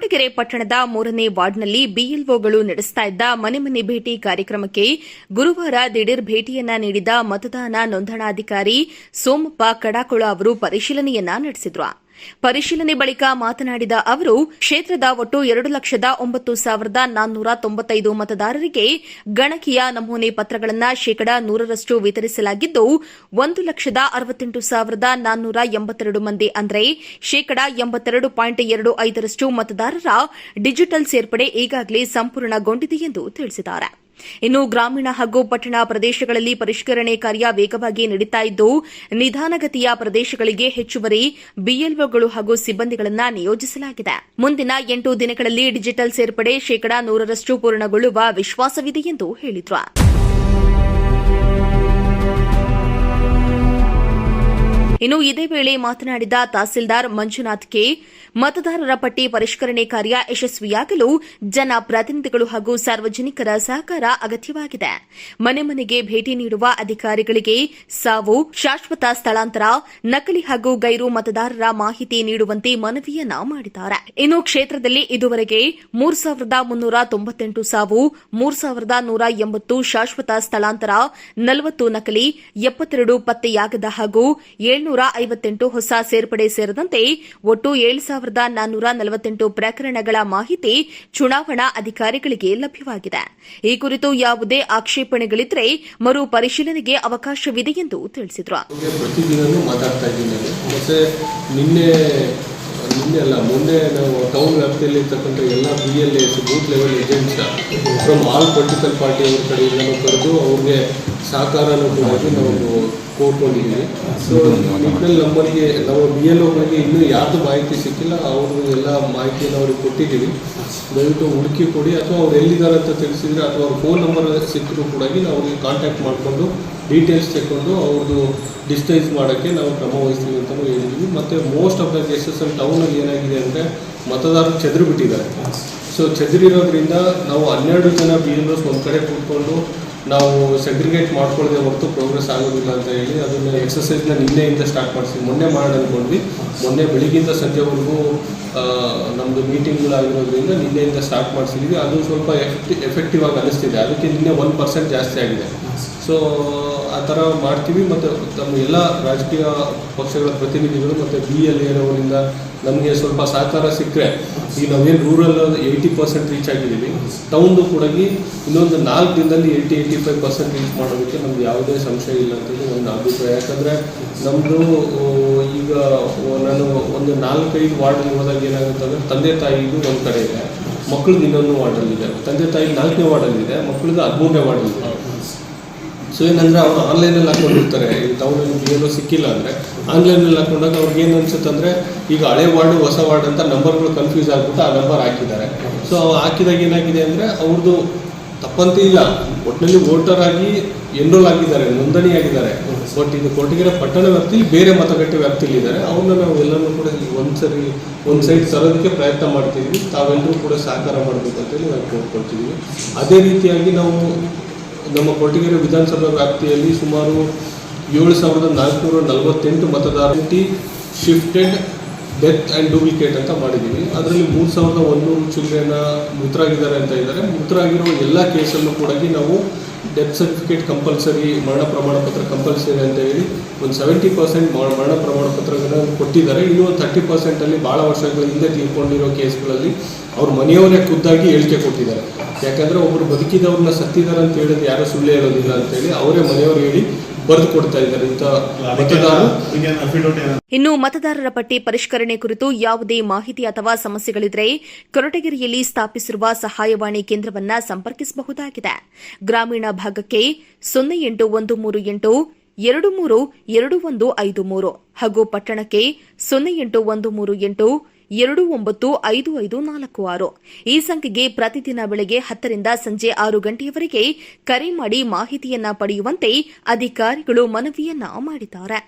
ಕೊರಟಗೆರೆ ಪಟ್ಟಣದ 3ನೇ ವಾರ್ಡ್ನಲ್ಲಿ ಬಿಎಲ್ಒಗಳು ನಡೆಸ್ತಾ ಇದ್ದ ಮನೆ ಮನೆ ಭೇಟಿ ಕಾರ್ಯಕ್ರಮಕ್ಕೆ ಗುರುವಾರ ದಿಢೀರ್ ಭೇಟಿಯನ್ನ ನೀಡಿದ ಮತದಾನ ನೋಂದಣಾಧಿಕಾರಿ ಸೋಮಪ್ಪ ಕಡಾಕೊಳ ಅವರು ಪರಿಶೀಲನೆಯನ್ನ ನಡೆಸಿದರು. ಪರಿಶೀಲನೆ ಬಳಿಕ ಮಾತನಾಡಿದ ಅವರು, ಕ್ಷೇತ್ರದ ಒಟ್ಟು 2,09,495 ಮತದಾರರಿಗೆ ಗಣತಿಯ ನಮೂನೆ ಪತ್ರಗಳನ್ನು ಶೇಕಡಾ 100ರಷ್ಟು ವಿತರಿಸಲಾಗಿದ್ದು, 1,68,482 ಮಂದಿ ಅಂದರೆ ಶೇಕಡಾ 82.25ರಷ್ಟು ಮತದಾರರ ಡಿಜಿಟಲ್ ಸೇರ್ಪಡೆ ಈಗಾಗಲೇ ಸಂಪೂರ್ಣಗೊಂಡಿದೆ ಎಂದು ತಿಳಿಸಿದ್ದಾರೆ. ಇನ್ನು ಗ್ರಾಮೀಣ ಹಾಗೂ ಪಟ್ಟಣ ಪ್ರದೇಶಗಳಲ್ಲಿ ಪರಿಷ್ಕರಣೆ ಕಾರ್ಯ ವೇಗವಾಗಿ ನಡೀತಾ ಇದ್ದು, ನಿಧಾನಗತಿಯ ಪ್ರದೇಶಗಳಿಗೆ ಹೆಚ್ಚುವರಿ ಬಿಎಲ್ಒಗಳು ಹಾಗೂ ಸಿಬ್ಬಂದಿಗಳನ್ನು ನಿಯೋಜಿಸಲಾಗಿದೆ. ಮುಂದಿನ 8 ದಿನಗಳಲ್ಲಿ ಡಿಜಿಟಲ್ ಸೇರ್ಪಡೆ ಶೇಕಡಾ 100ರಷ್ಟು ಪೂರ್ಣಗೊಳ್ಳುವ ವಿಶ್ವಾಸವಿದೆ ಎಂದು ಹೇಳಿದರು. ಇನ್ನು ಇದೇ ವೇಳೆ ಮಾತನಾಡಿದ ತಹಸೀಲ್ದಾರ್ ಮಂಜುನಾಥ್ ಕೆ, ಮತದಾರರ ಪಟ್ಟಿ ಪರಿಷ್ಕರಣೆ ಕಾರ್ಯ ಯಶಸ್ವಿಯಾಗಲು ಜನಪ್ರತಿನಿಧಿಗಳು ಹಾಗೂ ಸಾರ್ವಜನಿಕರ ಸಹಕಾರ ಅಗತ್ಯವಾಗಿದೆ. ಮನೆ ಮನೆಗೆ ಭೇಟಿ ನೀಡುವ ಅಧಿಕಾರಿಗಳಿಗೆ ಸಾವು, ಶಾಶ್ವತ ಸ್ಥಳಾಂತರ, ನಕಲಿ ಹಾಗೂ ಗೈರು ಮತದಾರರ ಮಾಹಿತಿ ನೀಡುವಂತೆ ಮನವಿಯನ್ನ ಮಾಡಿದ್ದಾರೆ. ಇನ್ನು ಕ್ಷೇತ್ರದಲ್ಲಿ ಇದುವರೆಗೆ 3,398 ಸಾವು, 3,180 ಶಾಶ್ವತ ಸ್ಥಳಾಂತರ, 40 ನಕಲಿ, 72 ಪತ್ತೆಯಾಗದ ಹಾಗೂ 758 ಹೊಸ ಸೇರ್ಪಡೆ ಸೇರಿದಂತೆ ಒಟ್ಟು 7,448 ಪ್ರಕರಣಗಳ ಮಾಹಿತಿ ಚುನಾವಣಾ ಅಧಿಕಾರಿಗಳಿಗೆ ಲಭ್ಯವಾಗಿದೆ. ಈ ಕುರಿತು ಯಾವುದೇ ಆಕ್ಷೇಪಣೆಗಳಿದ್ದರೆ ಮರು ಪರಿಶೀಲನೆಗೆ ಅವಕಾಶವಿದೆ ಎಂದು ತಿಳಿಸಿದರು. ಪ್ರತಿದಿನವೂ ಮಾತಾಡ್ತಾ ಇದ್ದೀನಿ. ಮತ್ತೆ ನಿನ್ನೆ ಅಲ್ಲ, ಮೊನ್ನೆ ನಾವು ಟೌನ್ ವ್ಯಾಪ್ತಿಯಲ್ಲಿ ಇರ್ತಕ್ಕಂಥ ಎಲ್ಲ BLAs, booth level agents from all political party ಅವ್ರ ಕಡೆಯಿಂದನೂ ಕರೆದು ಅವ್ರಿಗೆ ಸಹಕಾರನೂ ಕೂಡ ನಾವು ಕೋರ್ಕೊಂಡಿದ್ದೀವಿ. ಸೊ ನಿಟ್ಟಿನಲ್ಲಿ ನಮ್ಮಲ್ಲಿ ನಾವು BLOಗಳಿಗೆ ಇನ್ನೂ ಯಾವುದು ಮಾಹಿತಿ ಸಿಕ್ಕಿಲ್ಲ, ಅವರು ಎಲ್ಲ ಮಾಹಿತಿಯನ್ನು ಅವ್ರಿಗೆ ಕೊಟ್ಟಿದ್ದೀವಿ. ದಯವಿಟ್ಟು ಹುಡುಕಿ ಕೊಡಿ, ಅಥವಾ ಅವ್ರು ಎಲ್ಲಿದ್ದಾರೆ ಅಂತ ತಿಳಿಸಿದ್ರೆ ಅಥವಾ ಅವ್ರ ಫೋನ್ ನಂಬರ್ ಸಿಕ್ಕರೂ ಕೂಡ ನಾವು ಅವ್ರಿಗೆ ಕಾಂಟ್ಯಾಕ್ಟ್ ಮಾಡಿಕೊಂಡು ಡೀಟೇಲ್ಸ್ ತೆಕ್ಕೊಂಡು ಅವ್ರದ್ದು ಡಿಸ್ಟೈಸ್ ಮಾಡೋಕ್ಕೆ ನಾವು ಕ್ರಮ ವಹಿಸ್ತೀವಿ ಅಂತಲೂ ಹೇಳಿದ್ದೀವಿ. ಮತ್ತು ಮೋಸ್ಟ್ ಆಫ್ ದ ಕೇಸಸ್ ಟೌನಲ್ಲಿ ಏನಾಗಿದೆ ಅಂದರೆ ಮತದಾರರು ಚೆದರು ಬಿಟ್ಟಿದ್ದಾರೆ. ಸೊ ಚೆದರಿರೋದ್ರಿಂದ ನಾವು 12 ಜನ BLOs ಒಂದು ಕಡೆ ಕೂತ್ಕೊಂಡು ನಾವು ಸೆಗ್ರಿಗೇಟ್ ಮಾಡ್ಕೊಳ್ಳದೆ ಹೊರತು ಪ್ರೋಗ್ರೆಸ್ ಆಗೋದಿಲ್ಲ ಅಂತ ಹೇಳಿ ಅದನ್ನು ಎಕ್ಸಸೈಸ್ನ ನಿನ್ನೆಯಿಂದ ಸ್ಟಾರ್ಟ್ ಮಾಡಿಸಿ ಮೊನ್ನೆ ಮಾಡೋಣ ಅಂದ್ಕೊಂಡ್ವಿ. ಮೊನ್ನೆ ಬೆಳಿಗ್ಗಿಂದ ಸಂಜೆವರೆಗೂ ನಮ್ಮದು ಮೀಟಿಂಗ್ಗಳಾಗಿರೋದ್ರಿಂದ ನಿನ್ನೆಯಿಂದ ಸ್ಟಾರ್ಟ್ ಮಾಡಿಸಿದ್ವಿ. ಅದು ಸ್ವಲ್ಪ ಎಫೆಕ್ಟಿವ್ ಆಗಿ ಅನ್ನಿಸ್ತಿದೆ. ಅದಕ್ಕೆ ನಿನ್ನೆ 1% ಜಾಸ್ತಿ ಆಗಿದೆ. ಸೊ ಆ ಥರ ಮಾಡ್ತೀವಿ. ಮತ್ತು ನಮ್ಮ ಎಲ್ಲ ರಾಜಕೀಯ ಪಕ್ಷಗಳ ಪ್ರತಿನಿಧಿಗಳು ಮತ್ತು BLAರವರಿಂದ ನಮಗೆ ಸ್ವಲ್ಪ ಸಹಕಾರ ಸಿಕ್ಕರೆ ಈಗ ನಾವೇನು ರೂರಲ್ 80% ರೀಚ್ ಆಗಿದ್ದೀವಿ, ಟೌನ್ದು ಕೂಡ ಇನ್ನೊಂದು 4 ದಿನದಲ್ಲಿ 80-85% ರೀಚ್ ಮಾಡೋದಕ್ಕೆ ನಮ್ಗೆ ಯಾವುದೇ ಸಂಶಯ ಇಲ್ಲ ಅಂತೇಳಿ ಒಂದು ಅಭಿಪ್ರಾಯ. ಯಾಕಂದರೆ ನಮ್ಮದು ಈಗ ನಾನು ಒಂದು 4-5 ವಾರ್ಡಲ್ಲಿ ಹೋದಾಗ ಏನಾಗುತ್ತೆ ಅಂದರೆ ತಂದೆ ತಾಯಿದು ಒಂದು ಕಡೆ ಇದೆ, ಮಕ್ಕಳದ್ದು ಇನ್ನೊಂದು ವಾರ್ಡಲ್ಲಿದೆ. ತಂದೆ ತಾಯಿ 4ನೇ ವಾರ್ಡಲ್ಲಿದೆ, ಮಕ್ಕಳದ್ದು 13ನೇ ವಾರ್ಡಲ್ಲಿದೆ. ಸೊ ಏನಂದರೆ ಅವರು ಆನ್ಲೈನಲ್ಲಿ ಹಾಕ್ಕೊಂಡಿರ್ತಾರೆ. ಈ ಟೌನಲ್ಲಿ BLO ಸಿಕ್ಕಿಲ್ಲ ಅಂದರೆ ಆನ್ಲೈನಲ್ಲಿ ಹಾಕೊಂಡಾಗ ಅವ್ರಿಗೆ ಏನು ಅನ್ಸುತ್ತೆ ಅಂದರೆ ಈಗ ಹಳೆ ವಾರ್ಡು ಹೊಸ ವಾರ್ಡ್ ಅಂತ ನಂಬರ್ಗಳು ಕನ್ಫ್ಯೂಸ್ ಆಗಿಬಿಟ್ಟು ಆ ನಂಬರ್ ಹಾಕಿದ್ದಾರೆ. ಸೊ ಹಾಕಿದಾಗ ಏನಾಗಿದೆ ಅಂದರೆ ಅವ್ರದ್ದು ತಪ್ಪಂತೂ ಇಲ್ಲ, ಒಟ್ಟಿನಲ್ಲಿ ವೋಟರ್ ಆಗಿ ಎನ್ರೋಲ್ ಆಗಿದ್ದಾರೆ, ನೋಂದಣಿಯಾಗಿದ್ದಾರೆ. ಬಟ್ ಇದು ಕೊರಟಗೆರೆ ಪಟ್ಟಣ ವ್ಯಾಪ್ತಿಯಲ್ಲಿ ಬೇರೆ ಮತಗಟ್ಟೆ ವ್ಯಾಪ್ತಿಯಲ್ಲಿದ್ದಾರೆ. ಅವ್ರನ್ನ ನಾವು ಎಲ್ಲನೂ ಕೂಡ ಒಂದು ಸೈಡ್ ತರೋದಕ್ಕೆ ಪ್ರಯತ್ನ ಮಾಡ್ತಿದ್ವಿ. ತಾವೆಲ್ಲರೂ ಕೂಡ ಸಹಕಾರ ಮಾಡಬೇಕು ಅಂತೇಳಿ ನಾವು ಕೋರ್ಕೊಳ್ತಿದ್ವಿ. ಅದೇ ರೀತಿಯಾಗಿ ನಾವು ನಮ್ಮ ಕೊರಟಗೆರೆ ವಿಧಾನಸಭಾ ವ್ಯಾಪ್ತಿಯಲ್ಲಿ ಸುಮಾರು 7,448 ಮತದಾರರು ಶಿಫ್ಟೆಡ್ ಡೆತ್ ಆ್ಯಂಡ್ ಡೂಪ್ಲಿಕೇಟ್ ಅಂತ ಮಾಡಿದ್ದೀವಿ. ಅದರಲ್ಲಿ 3,100 ಚಿಲ್ಡ್ರನ್ನ ಮೃತರಾಗಿದ್ದಾರೆ ಅಂತ ಇದ್ದಾರೆ. ಮೃತರಾಗಿರೋ ಎಲ್ಲ ಕೇಸಲ್ಲೂ ಕೂಡ ನಾವು ಡೆತ್ ಸರ್ಟಿಫಿಕೇಟ್ ಕಂಪಲ್ಸರಿ, ಮರಣ ಪ್ರಮಾಣ ಪತ್ರ ಕಂಪಲ್ಸರಿ ಅಂತ ಹೇಳಿ ಒಂದು 70% ಮರಣ ಪ್ರಮಾಣ ಪತ್ರಗಳನ್ನು ಕೊಟ್ಟಿದ್ದಾರೆ. ಇನ್ನೂ 30%ಅಲ್ಲಿ ಭಾಳ ವರ್ಷಗಳ ಹಿಂದೆ ತೀರ್ಕೊಂಡಿರೋ ಕೇಸ್ಗಳಲ್ಲಿ ಅವ್ರ ಮನೆಯವರೇ ಖುದ್ದಾಗಿ ಹೇಳಿಕೆ ಕೊಟ್ಟಿದ್ದಾರೆ. ಯಾಕಂದರೆ ಒಬ್ಬರು ಬದುಕಿದವ್ರನ್ನ ಸತ್ತಿದ್ದಾರೆ ಅಂತ ಹೇಳಿದ್ರೆ ಯಾರೂ ಸುಳ್ಳು ಹೇಳೋದಿಲ್ಲ ಅಂತೇಳಿ ಅವರೇ ಮನೆಯವರು ಹೇಳಿ ಬರೆದು ಕೊಡ್ತಾ ಇದ್ದಾರೆ. ಇನ್ನು ಮತದಾರರ ಪಟ್ಟಿ ಪರಿಷ್ಕರಣೆ ಕುರಿತು ಯಾವುದೇ ಮಾಹಿತಿ ಅಥವಾ ಸಮಸ್ಯೆಗಳಿದ್ರೆ ಕೊರಟಗೆರೆಯಲ್ಲಿ ಸ್ಥಾಪಿಸಿರುವ ಸಹಾಯವಾಣಿ ಕೇಂದ್ರವನ್ನ ಸಂಪರ್ಕಿಸಬಹುದಾಗಿದೆ. ಗ್ರಾಮೀಣ ಭಾಗಕ್ಕೆ 081382322153 ಹಾಗೂ ಪಟ್ಟಣಕ್ಕೆ 081382955546 ಈ ಸಂಖ್ಯೆಗೆ ಪ್ರತಿದಿನ ಬೆಳಗ್ಗೆ 10 ರಿಂದ ಸಂಜೆ 6 ಗಂಟೆಯವರೆಗೆ ಕರೆ ಮಾಡಿ ಮಾಹಿತಿಯನ್ನ ಪಡೆಯುವಂತೆ ಅಧಿಕಾರಿಗಳು ಮನವಿಯನ್ನ ಮಾಡಿದ್ದಾರೆ.